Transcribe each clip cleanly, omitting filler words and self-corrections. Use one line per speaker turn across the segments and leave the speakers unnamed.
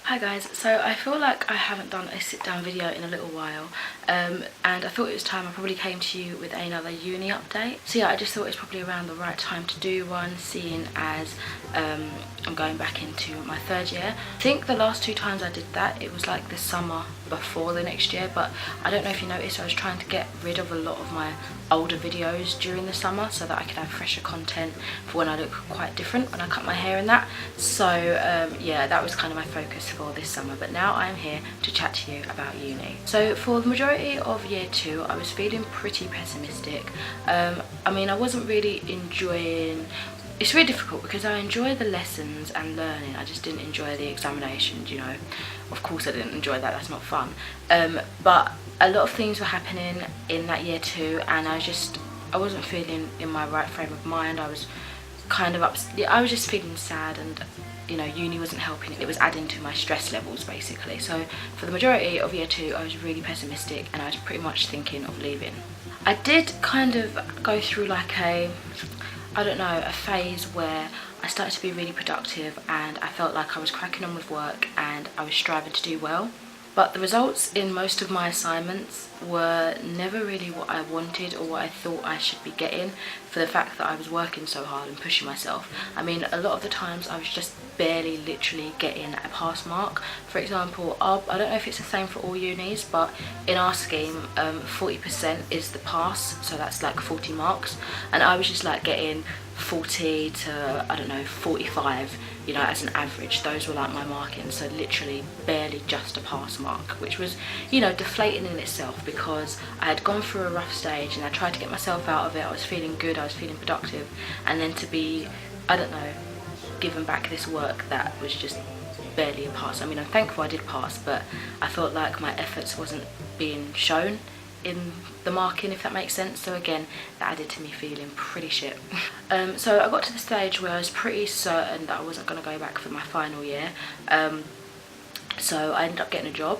Hi guys, so I feel like I haven't done a sit down video in a little while, and I thought it was time I probably came to you with another uni update. So yeah, I just thought it was probably around the right time to do one, seeing as I'm going back into my third year. I think the last two times I did that, it was like the summer before the next year, but I don't know if you noticed, I was trying to get rid of a lot of my older videos during the summer so that I could have fresher content for when I look quite different when I cut my hair and that. So yeah, that was kind of my focus for this summer, but now I'm here to chat to you about uni. So for the majority of year two, I was feeling pretty pessimistic. I mean, I wasn't really enjoying. It's really difficult because I enjoy the lessons and learning, I just didn't enjoy the examinations, you know. Of course I didn't enjoy that, that's not fun. But a lot of things were happening in that year two, and I wasn't feeling in my right frame of mind. I was kind of I was just feeling sad, and you know, uni wasn't helping. It was adding to my stress levels basically. So for the majority of year two, I was really pessimistic and I was pretty much thinking of leaving. I did kind of go through like a phase where I started to be really productive and I felt like I was cracking on with work and I was striving to do well. But the results in most of my assignments were never really what I wanted or what I thought I should be getting, for the fact that I was working so hard and pushing myself. I mean, a lot of the times I was just barely literally getting a pass mark. For example, I don't know if it's the same for all unis, but in our scheme 40% is the pass, so that's like 40 marks, and I was just like getting 40 to, I don't know, 45, you know, as an average. Those were like my markings, so literally barely just a pass mark, which was, you know, deflating in itself, because I had gone through a rough stage and I tried to get myself out of it. I was feeling good, I was feeling productive, and then to be, I don't know, given back this work that was just barely a pass. I mean, I'm thankful I did pass, but I felt like my efforts wasn't being shown in the marking, if that makes sense. So again, that added to me feeling pretty shit. So I got to the stage where I was pretty certain that I wasn't going to go back for my final year. So I ended up getting a job.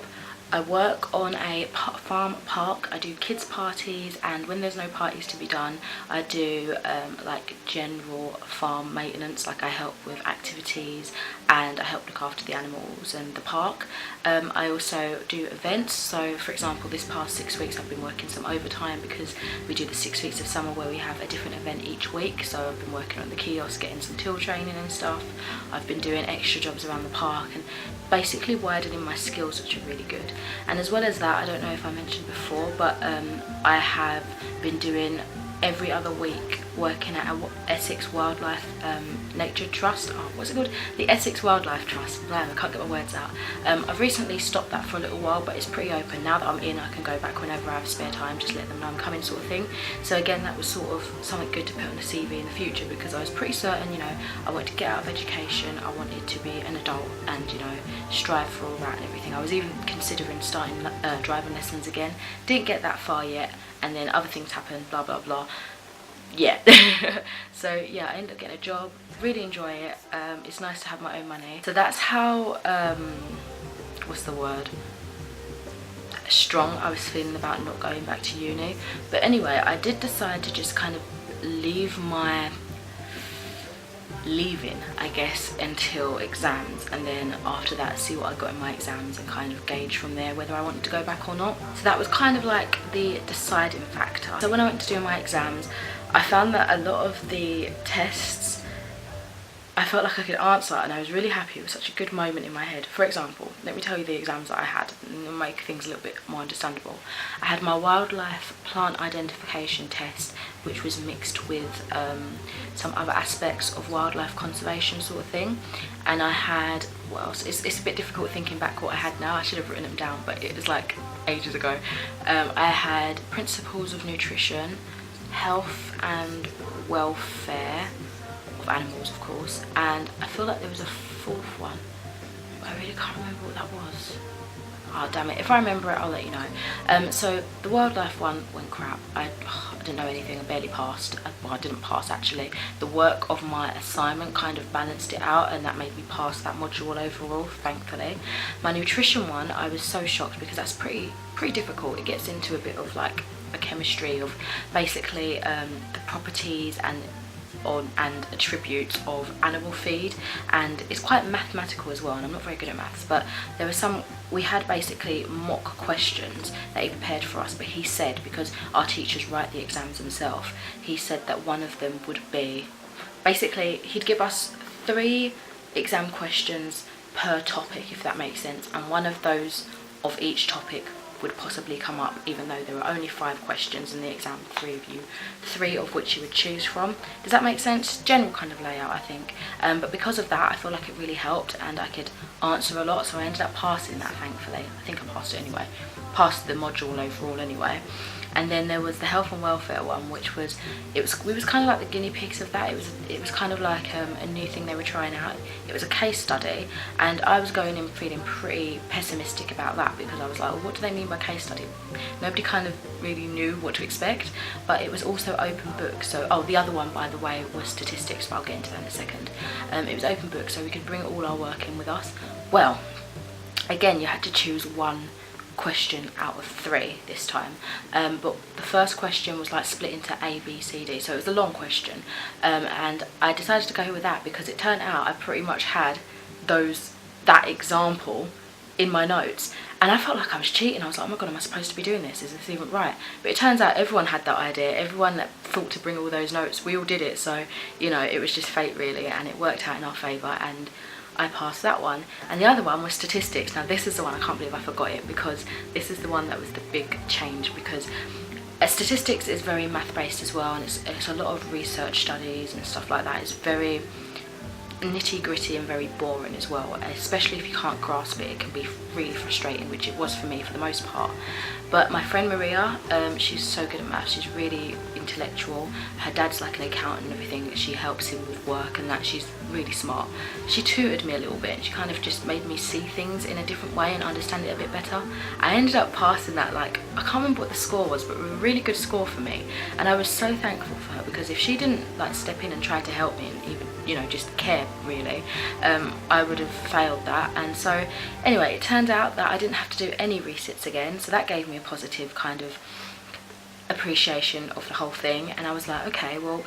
I work on a farm park. I do kids parties, and when there's no parties to be done, I do like general farm maintenance. Like I help with activities and I help look after the animals and the park. I also do events. So for example, this past 6 weeks I've been working some overtime because we do the 6 weeks of summer where we have a different event each week. So I've been working on the kiosk, getting some till training and stuff. I've been doing extra jobs around the park and basically widening my skills, which are really good. And as well as that, I don't know if I mentioned before, but I have been doing every other week working at a Essex Wildlife Nature Trust. Oh, what's it called? The Essex Wildlife Trust. Man, I can't get my words out. I've recently stopped that for a little while, but it's pretty open. Now that I'm in, I can go back whenever I have spare time, just let them know I'm coming, sort of thing. So again, that was sort of something good to put on the CV in the future, because I was pretty certain, you know, I wanted to get out of education, I wanted to be an adult and, you know, strive for all that and everything. I was even considering starting driving lessons again. Didn't get that far yet, and then other things happened, blah blah blah. Yeah. So yeah, I ended up getting a job, really enjoy it. It's nice to have my own money. So that's how what's the word, strong I was feeling about not going back to uni. But anyway, I did decide to just kind of leaving, I guess, until exams, and then after that see what I got in my exams and kind of gauge from there whether I wanted to go back or not. So that was kind of like the deciding factor. So when I went to do my exams, I found that a lot of the tests I felt like I could answer, and I was really happy. It was such a good moment in my head. For example, let me tell you the exams that I had and make things a little bit more understandable. I had my wildlife plant identification test, which was mixed with some other aspects of wildlife conservation sort of thing. And I had, what else? It's a bit difficult thinking back what I had now. I should have written them down, but it was like ages ago. I had principles of nutrition, health and welfare of animals, of course, and I feel like there was a fourth one, but I really can't remember what that was. Oh damn it, if I remember it I'll let you know. So the wildlife one went crap. I didn't know anything, I barely passed. Well, I didn't pass actually. The work of my assignment kind of balanced it out, and that made me pass that module overall, thankfully. My nutrition one, I was so shocked because that's pretty difficult. It gets into a bit of like a chemistry of basically the properties and on and attributes of animal feed, and it's quite mathematical as well, and I'm not very good at maths, but there were some, we had basically mock questions that he prepared for us, but he said, because our teachers write the exams themselves, he said that one of them would be, basically he'd give us 3 exam questions per topic, if that makes sense, and one of those of each topic would possibly come up, even though there are only 5 questions in the exam, 3 of which you would choose from. Does that make sense? General kind of layout, I think. But because of that, I feel like it really helped, and I could answer a lot, so I ended up passing that, thankfully. I think I passed it anyway. Passed the module overall anyway. And then there was the health and welfare one, which was, we was kind of like the guinea pigs of that. It was kind of like a new thing they were trying out. It was a case study, and I was going in feeling pretty pessimistic about that, because I was like, well, what do they mean by case study? Nobody kind of really knew what to expect, but it was also open book. So, oh, the other one, by the way, was statistics, but I'll get into that in a second. It was open book, so we could bring all our work in with us. Well, again, you had to choose one question out of 3 this time, but the first question was like split into A, B, C, D, so it was a long question, and I decided to go with that because it turned out I pretty much had that example in my notes, and I felt like I was cheating. I was like, oh my god, am I supposed to be doing this? Is this even right? But it turns out everyone had that idea. Everyone that thought to bring all those notes, we all did it, so you know, it was just fate really, and it worked out in our favour, and I passed that one. And the other one was statistics. Now this is the one, I can't believe I forgot it, because this is the one that was the big change, because statistics is very math based as well, and it's a lot of research studies and stuff like that. It's very nitty gritty and very boring as well, especially if you can't grasp it. It can be really frustrating, which it was for me for the most part. But my friend Maria, she's so good at maths, she's really intellectual. Her dad's like an accountant and everything, she helps him with work and that. She's really smart. She tutored me a little bit, and she kind of just made me see things in a different way and understand it a bit better. I ended up passing that, like, I can't remember what the score was, but it was a really good score for me, and I was so thankful for her, because if she didn't like step in and try to help me and even, you know, just care really, I would have failed that. And so anyway, it turned out that I didn't have to do any resits again, so that gave me a positive kind of appreciation of the whole thing, and I was like, okay, well,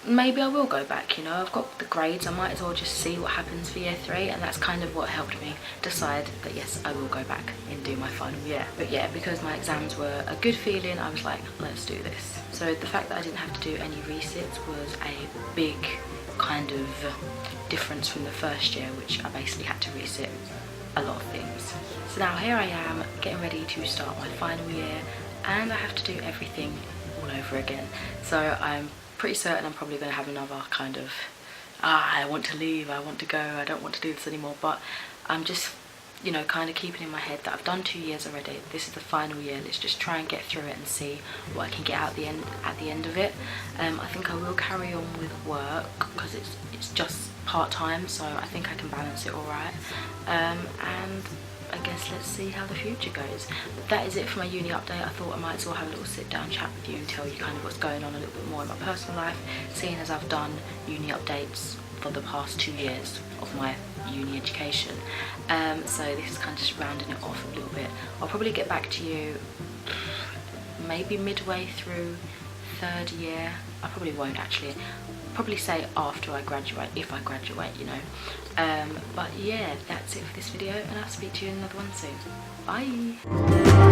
maybe I will go back, you know, I've got the grades, I might as well just see what happens for year 3, and that's kind of what helped me decide that yes, I will go back and do my final year. But yeah, because my exams were a good feeling, I was like, let's do this. So the fact that I didn't have to do any resits was a big kind of difference from the first year, which I basically had to resit a lot of things. So now here I am getting ready to start my final year, and I have to do everything all over again. So I'm pretty certain I'm probably going to have another kind of, I want to leave, I want to go, I don't want to do this anymore. But I'm just, you know, kind of keeping in my head that I've done 2 years already. This is the final year. Let's just try and get through it and see what I can get out at the end of it. I think I will carry on with work because it's just part-time, so I think I can balance it all right. And I guess let's see how the future goes. But that is it for my uni update. I thought I might as well have a little sit down chat with you and tell you kind of what's going on a little bit more in my personal life, seeing as I've done uni updates for the past 2 years of my uni education. So this is kind of just rounding it off a little bit. I'll probably get back to you maybe midway through 3rd year. I probably won't actually. Probably say after I graduate, if I graduate, you know. But yeah, that's it for this video, and I'll speak to you in another one soon. Bye.